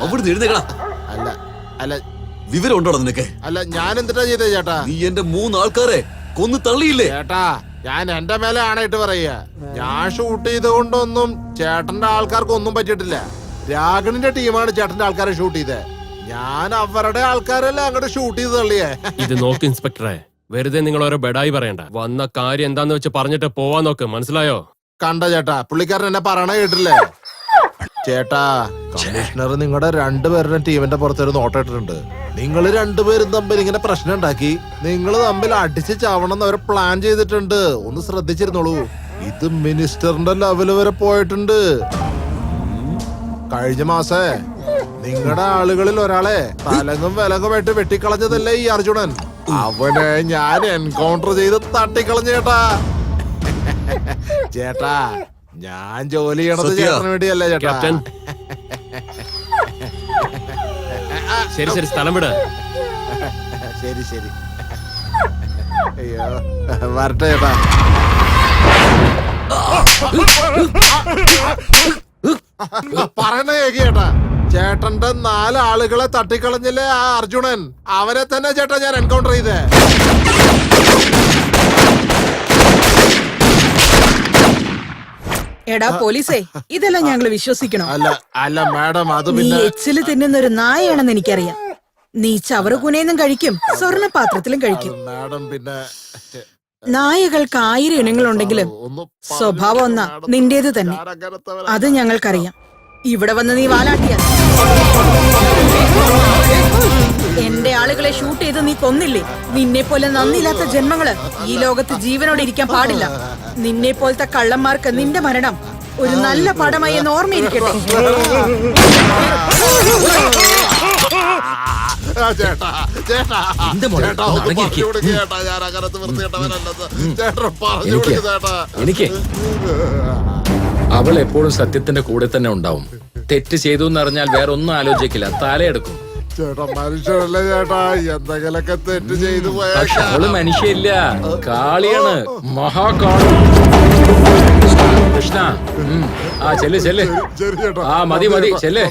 അവിടുന്ന് എഴുന്നേക്കടാ. അല്ല അല്ല വിവരം ഉണ്ടോടാ നിനക്ക്? അല്ല ഞാൻ എന്തിട്ടാ ചെയ്തേ ചേട്ടാ? നീ എന്റെ 3 ആൾക്കാരെ കൊന്നു തള്ളിയില്ലേ? ചേട്ടാ ഞാൻ എന്റെ മേലെ ആണായിട്ട് പറയാ. ഞാൻ ഷൂട്ട് ചെയ്ത് കൊണ്ടൊന്നും ചേട്ടന്റെ ആൾക്കാർക്ക് ഒന്നും പറ്റിയിട്ടില്ല. രാഗണിന്റെ ടീമാണ് ചേട്ടന്റെ ആൾക്കാരെ ഷൂട്ട് ചെയ്തേ. ഞാൻ അവരുടെ ആൾക്കാരല്ലേ അങ്ങോട്ട് ഷൂട്ട് ചെയ്ത് തള്ളിയേ. ഇത് നോക്ക് ഇൻസ്പെക്ടറെ, വെറുതെ നിങ്ങൾ ഓരോ ബെഡായി പറയണ്ട. വന്ന കാര്യം എന്താന്ന് വെച്ച് പറഞ്ഞിട്ട് പോവാൻ നോക്ക്, മനസ്സിലായോ? കണ്ട ചേട്ടാ, പുള്ളിക്കാരൻ എന്നെ പറയണ കേട്ടില്ലേ? ചേട്ടാ കമ്മീഷണർ നിങ്ങളുടെ 2 പേരുടെ ടീമിന്റെ പുറത്തൊരു നോട്ടം ഇട്ടിട്ടുണ്ട്. നിങ്ങൾ 2 പേരും തമ്മിൽ ഇങ്ങനെ പ്രശ്നം ഉണ്ടാക്കി നിങ്ങൾ തമ്മിൽ അടിച്ച് ചാവണം എന്ന് അവർ പ്ലാൻ ചെയ്തിട്ടുണ്ട്. ഒന്ന് ശ്രദ്ധിച്ചിരുന്നോളൂ. ഇത് മിനിസ്റ്ററിന്റെ ലെവല് വരെ പോയിട്ടുണ്ട്. കഴിഞ്ഞ മാസേ നിങ്ങളുടെ ആളുകളിൽ ഒരാളെ തലങ്ങും വിലങ്ങുമായിട്ട് വെട്ടിക്കളഞ്ഞതല്ലേ ഈ അർജുനൻ? അവനെ ഞാൻ എൻകൗണ്ടർ ചെയ്ത് തട്ടിക്കളഞ്ഞ ചേട്ടാ. ചേട്ടാ ഞാൻ ജോലി ചെയ്യണത് ചേട്ടന് വേണ്ടിയല്ലേ ചേട്ടാ. ക്യാപ്റ്റൻ, ശരി ശരി, സ്ഥലം വിട്. ശരി ശരി. അയ്യോ വരട്ടെ ചേട്ടാ. പറയണ കേക്ക് ചേട്ടാ. ചേട്ടന്റെ 4 ആളുകളെ തട്ടിക്കളഞ്ഞില്ലേ ആ അർജുനൻ? അവനെ തന്നെ ചേട്ടാ ഞാൻ എൻകൗണ്ടർ ചെയ്തേ. എടാ പോലീസേ, ഇതെല്ലാം ഞങ്ങള് വിശ്വസിക്കണോ? അല്ല അല്ല മാഡം, അത് നീ പിന്നെ എച്ചില് തിന്നുന്ന ഒരു നായയാണെന്ന് എനിക്കറിയാം. നീ ചവറ് കുനയെന്നും കഴിക്കും, സ്വർണ്ണ പാത്രത്തിലും കഴിക്കും. മാഡം പിന്നെ നായകൾക്ക് 1000 ഇനങ്ങളുണ്ടെങ്കിലും സ്വഭാവം ഒന്നാ നിന്റേത് തന്നെ. അത് ഞങ്ങൾക്കറിയാം. ഇവിടെ വന്ന് നീ വാലാട്ടിയ എന്റെ ആളുകളെ ഷൂട്ട് ചെയ്ത് നീ കൊന്നില്ലേ? നിന്നെ പോലെ നന്ദിയില്ലാത്ത ജന്മങ്ങള് ഈ ലോകത്ത് ജീവനോടെ ഇരിക്കാൻ പാടില്ല. നിന്നെ പോലത്തെ കള്ളന്മാർക്ക് നിന്റെ മരണം ഒരു നല്ല പാഠമായി എന്ന് ഓർമ്മയിരിക്കട്ടെ. ചേട്ടാ ചേട്ടാ ചേട്ടാ ഒന്ന് പറഞ്ഞു കൊടുക്ക് ചേട്ടാ. ഞാൻ അകരത്ത് വൃത്തികെട്ടവനല്ലെന്ന് ചേട്ടാ പറഞ്ഞു കൊടുക്ക് ചേട്ടാ. എനിക്ക് അവൾ എപ്പോഴും സത്യത്തിന്റെ കൂടെ തന്നെ ഉണ്ടാവും. തെറ്റ് ചെയ്തു എന്നറിഞ്ഞാൽ വേറെ ഒന്നും ആലോചിക്കില്ല, തലയെടുക്കും. ചേട്ടാ മനുഷ്യരല്ലേ ചേട്ടാ, എന്തെങ്കിലൊക്കെ തെറ്റ് ചെയ്തു പക്ഷെ പോയാ. അവള് മനുഷ്യല്ല, കാളിയാണ്, മഹാകാളി. കൃഷ്ണ, ആ ചെല്ല് ചെല്ല്. ശരി ചേട്ടാ. ആ മതി മതി, ചെല്ല്.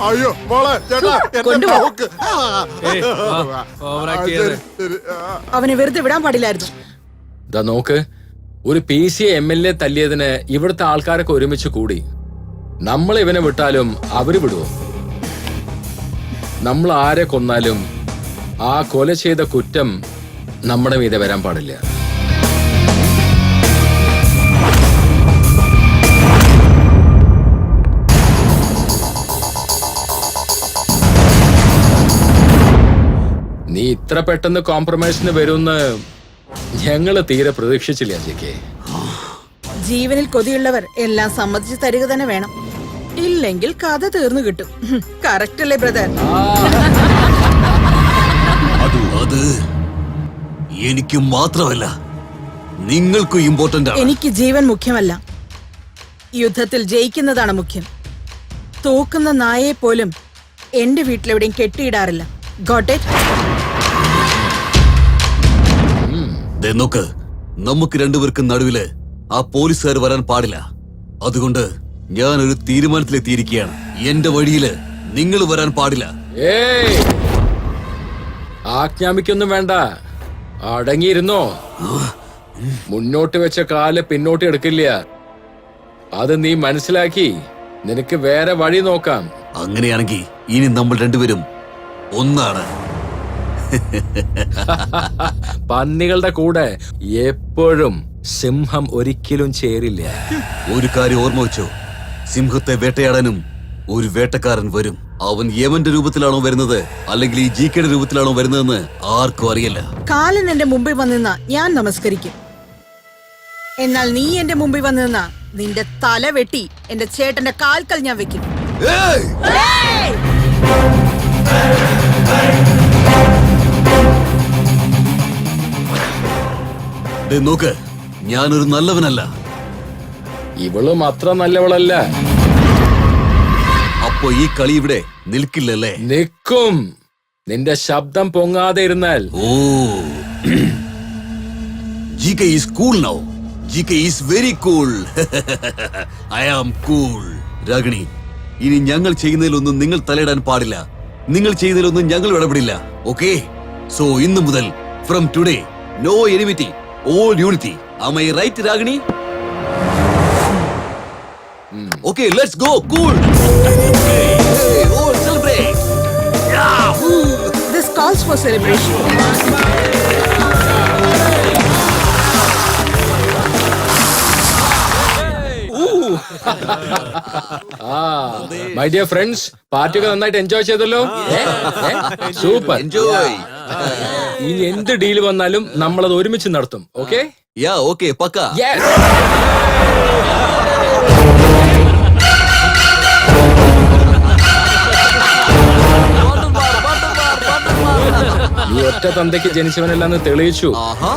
അയ്യോ മോളെ ചേട്ടാ എന്നെ കൊണ്ടുപോ. നോക്ക്. ശരി, ശരി. അവനെ വെറുതെ വിടാൻ പാടില്ലായിരുന്നു. ഇതാ നോക്ക്, ഒരു PC MLA തല്ലിയതിന് ഇവിടുത്തെ ആൾക്കാരൊക്കെ ഒരുമിച്ച് കൂടി. നമ്മൾ ഇവനെ വിട്ടാലും അവര് വിടുവോ? നമ്മൾ ആരെ കൊന്നാലും ആ കൊല ചെയ്ത കുറ്റം നമ്മുടെ മീതെ വരാൻ പാടില്ല. നീ ഇത്ര പെട്ടെന്ന് കോംപ്രമൈസിന് വരുമെന്ന് ഞങ്ങള് തീരെ പ്രതീക്ഷിച്ചില്ല ജെക്കെ. ജീവനിൽ കൊതിയുള്ളവർ എല്ലാം സമ്മതിച്ചു തരിക തന്നെ വേണം. ഇല്ലെങ്കിൽ കഥ തീർന്നു കിട്ടും. കറക്റ്റ് അല്ലേ ബ്രദർ? അത് എനിക്ക് മാത്രമല്ല, നിങ്ങൾക്കും ഇമ്പോർട്ടന്റ് ആണ്. എനിക്ക് ജീവൻ മുഖ്യമല്ല, യുദ്ധത്തിൽ ജയിക്കുന്നതാണ് മുഖ്യം. തോക്കുന്ന നായയെ പോലും എന്റെ വീട്ടിലെവിടെയും കെട്ടിയിടാറില്ല. Got it? നോക്ക്, നമുക്ക് 2 പേർക്കും നടുവില് ആ പോലീസുകാർ വരാൻ പാടില്ല. അതുകൊണ്ട് ഞാനൊരു തീരുമാനത്തിലെത്തിയിരിക്കുകയാണ്. എന്റെ വഴിയില് നിങ്ങൾ വരാൻ പാടില്ല. ഏയ്, ആജ്ഞാപിക്കൊന്നും വേണ്ട, അടങ്ങിയിരുന്നോ. മുന്നോട്ട് വെച്ച കാല് പിന്നോട്ട് എടുക്കില്ല. അത് നീ മനസ്സിലാക്കി നിനക്ക് വേറെ വഴി നോക്കാം. അങ്ങനെയാണെങ്കിൽ ഇനി നമ്മൾ 2 പേരും ഒന്നാണ്. പന്നികളുടെ കൂടെ എപ്പോഴും സിംഹം ഒരിക്കലും ചേരില്ല. ഒരു കാര്യം ഓർമ്മ വെച്ചോ, സിംഹത്തെ വേട്ടയാടാനും ഒരു വേട്ടക്കാരൻ വരും. അവൻ യമന്റെ രൂപത്തിലാണോ വരുന്നത് അല്ലെങ്കിൽ ഈ ജികെയുടെ രൂപത്തിലാണോ വരുന്നതെന്ന് ആർക്കും അറിയില്ല. കാലൻ എന്റെ മുമ്പിൽ വന്നിരുന്ന ഞാൻ നമസ്കരിക്കും. എന്നാൽ നീ എന്റെ മുമ്പിൽ വന്നിരുന്ന നിന്റെ തല വെട്ടി എന്റെ ചേട്ടന്റെ കാൽക്കൽ ഞാൻ വെക്കും. നോക്ക്, ഞാനൊരു നല്ലവനല്ല. ഇവളും അത്ര നല്ലവളല്ല. അപ്പോ ഈ കളി ഇവിടെ നിൽക്കില്ലല്ലേ? നിൽക്കും. നിന്റെ ശബ്ദം പൊങ്ങാതെ ഇരുന്നാൽ. ഓ, GK is cool now. GK is very cool. I am cool. Ragini, ഇനി ഞങ്ങൾ ചെയ്യുന്നതിലൊന്നും നിങ്ങൾ തലയിടാൻ പാടില്ല. നിങ്ങൾ ചെയ്യുന്നതിലൊന്നും ഞങ്ങൾ ഇടപെടില്ല. ഓക്കെ? സോ ഇന്നു മുതൽ from today no enmity, all unity. Am I right, Ragini? Okay, let's go. Cool. Hey, all celebrate. This calls for celebration. My dear friends, പാർട്ടിയൊക്കെ നന്നായിട്ട് എൻജോയ് ചെയ്തല്ലോ. സൂപ്പർ. Enjoy. ഇനി എന്ത് ഡീൽ വന്നാലും നമ്മളത് ഒരുമിച്ച് നടത്തും. ഓക്കെ? Yeah, okay, pakka. നീ ഒറ്റ തന്തയ്ക്ക് ജനിച്ചവനല്ലെന്ന് തെളിയിച്ചു. ആഹാ.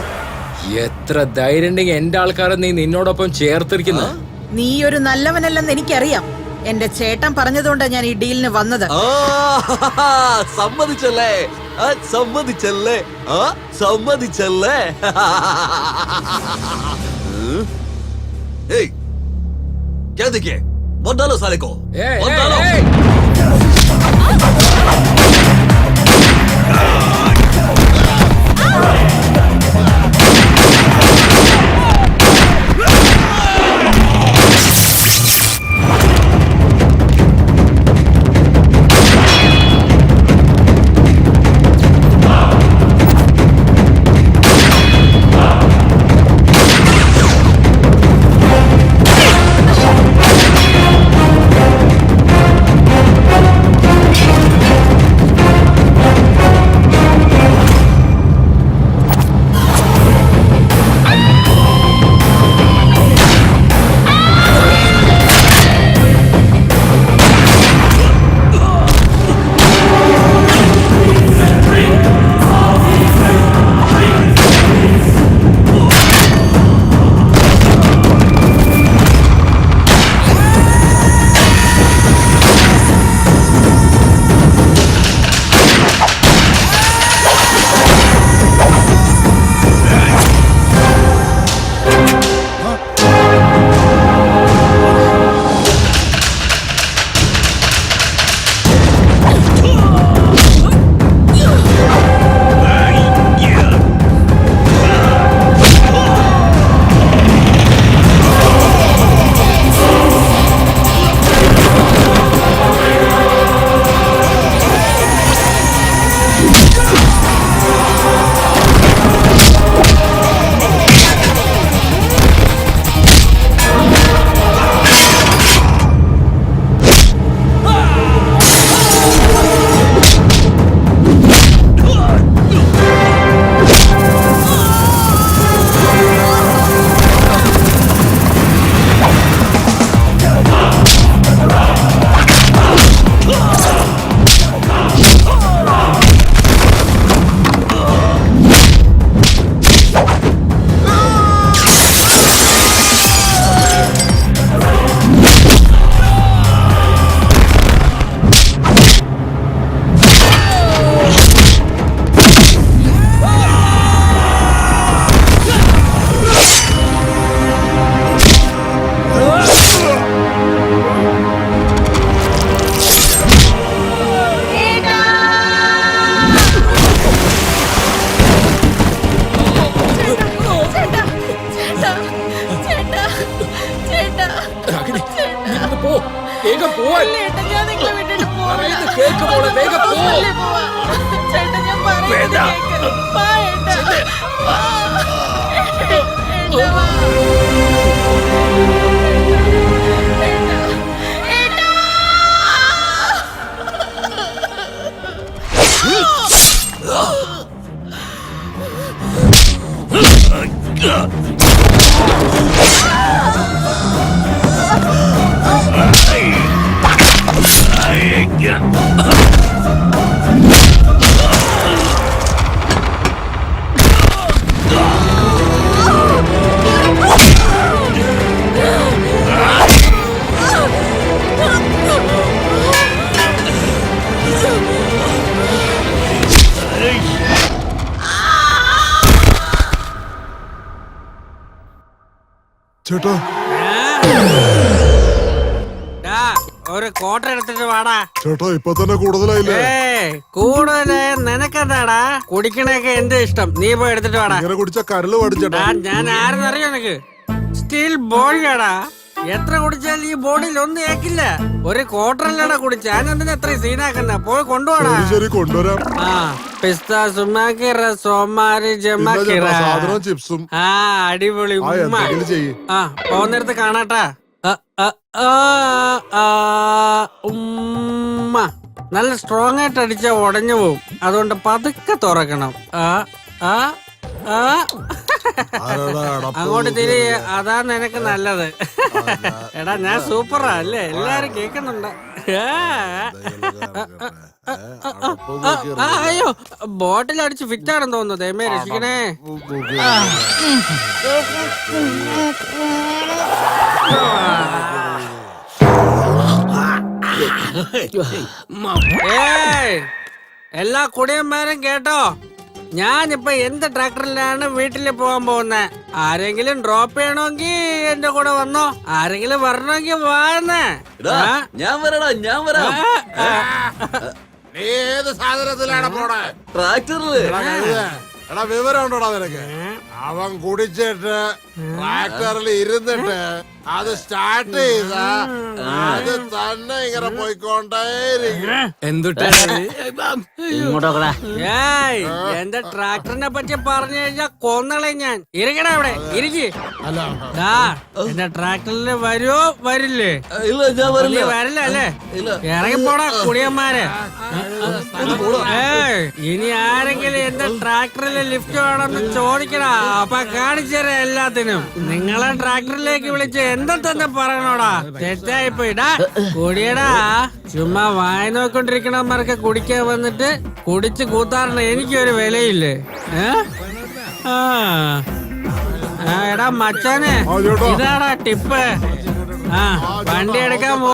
എത്ര ധൈര്യം ഉണ്ടെങ്കിൽ എന്റെ ആൾക്കാരെ നീ നിന്നോടൊപ്പം ചേർത്തിരിക്കുന്നു. നീ ഒരു നല്ലവനല്ലെന്ന് എനിക്കറിയാം. എന്റെ ചേട്ടൻ പറഞ്ഞതുകൊണ്ടാണ് ഞാൻ ഈ ഡീലിന് വന്നത്. സമ്മതിച്ചല്ലേ? സമ്മതിച്ചല്ലേ? സമ്മതിച്ചല്ലേ? ഏയ്, क्या देखिए? मत डालो साले को. ഏയ്, मत ഏയ്, डालो. ഏയ്. വേഗം പോവാൻ. പറയുന്നത് കേൾക്ക് മോളെ, വേഗം പോ. വേണ്ട. ചേട്ടാ ഒരു കോട്ട എടുത്തിട്ട് വാടാ. ചേട്ടാ ഇപ്പൊ തന്നെ കൂടുതലായില്ലേ? കൂടുതല് നിനക്കെന്താടാ? കുടിക്കണൊക്കെ എന്റെ ഇഷ്ടം, നീ പോയി എടുത്തിട്ട് വാടാ. ഇങ്ങനെ കുടിച്ച കരല് പഠിച്ചേട്ടാ. ഞാൻ ആരെന്നറിയോ നിനക്ക്? സ്റ്റീൽ ബോഡിയാടാ. എത്ര കുടിച്ചാലും ഈ ബോഡിയിൽ ഒന്നും ഏക്കില്ല. ഒരു ക്വാർട്ടറിലടാ കുടിച്ച, ഞാനെന്തിനാ എത്ര സീനാക്കുന്ന? പോയി കൊണ്ടുപോടാ. ശരി കൊണ്ടുവരാം. ആ പിസ്ത സുമാക്കിറ സോമാരി ജമാക്കിറ സാധനം ചിപ്സും. ആ അടിപൊളി ആ ഉമ്മ. എന്തെങ്കിലും ചെയ്യ്. ആ പോകുന്നിടത്ത് കാണാട്ടാ. ഉമ്മ നല്ല സ്ട്രോങ് ആയിട്ട് അടിച്ചാ ഉടഞ്ഞു പോവും, അതുകൊണ്ട് പതുക്കെ തുറക്കണം. അങ്ങോട്ട് തിരി, അതാ നിനക്ക് നല്ലത്. എടാ ഞാൻ സൂപ്പറാ അല്ലേ, എല്ലാരും കേക്കുന്നുണ്ട്. അയ്യോ ബോട്ടിൽ അടിച്ച് ഫിറ്റ് ആണെന്ന് തോന്നുന്നു, ദൈവമേ രക്ഷിക്കണേ. എല്ലാ കുടിയന്മാരും കേട്ടോ, ഞാനിപ്പോ എന്ത് ട്രാക്ടറിലാണ് വീട്ടിൽ പോകാൻ പോകുന്നത്. ആരെങ്കിലും ഡ്രോപ്പ് ചെയ്യണമെങ്കിൽ എന്റെ കൂടെ വന്നോ, ആരെങ്കിലും വരണമെങ്കിൽ വാന്നേ. ഞാൻ വരടാ, ഞാൻ വരാം. നീ ഏത് സാധനത്തിലാണ് പോണേ? ട്രാക്ടറില്. എടാ വിവരം ഉണ്ടോടാ നിനക്ക്? അവൻ കുടിച്ചിട്ട് ട്രാക്ടറിൽ ഇരുന്നിട്ട് അത് സ്റ്റാർട്ട് ചെയ്ത അത് തന്നെ ഇങ്ങനെ പോയിക്കൊണ്ടേയിരിക്കും. എന്റെ ട്രാക്ടറിനെ പറ്റി പറഞ്ഞു കഴിഞ്ഞാൽ കൊന്നളെ ഞാൻ. ഇരിക്കണ അവിടെ ഇരിക്ക്. എന്റെ ട്രാക്ടറിൽ വരുമോ വരില്ലേ? ഇല്ല, ഞാൻ വരില്ല. വരില്ല അല്ലേ? ഇറങ്ങിപ്പോടാ കുടിയന്മാരെ. ഇനി ആരെങ്കിലും എന്റെ ട്രാക്ടറിൽ ലിഫ്റ്റ് വേണമെന്ന് ചോദിക്കടാ, അപ്പൊ കാണിച്ചേരാ എല്ലാത്തിനും. നിങ്ങളെ ട്രാക്ടറിലേക്ക് വിളിച്ച് എന്താ തന്നെ പറയണോടാ? തെറ്റായിപ്പോയിടാ കുടിയടാ. ചുമ്മാ വായ നോക്കൊണ്ടിരിക്കണമാർക്ക് കുടിക്കാൻ വന്നിട്ട് കുടിച്ച് കൂത്താറിന് എനിക്കൊരു വിലയില്ലേ? എടാ മച്ചാനെ, ഇതാടാ ടിപ്പ്. വണ്ടി എടുക്കാൻ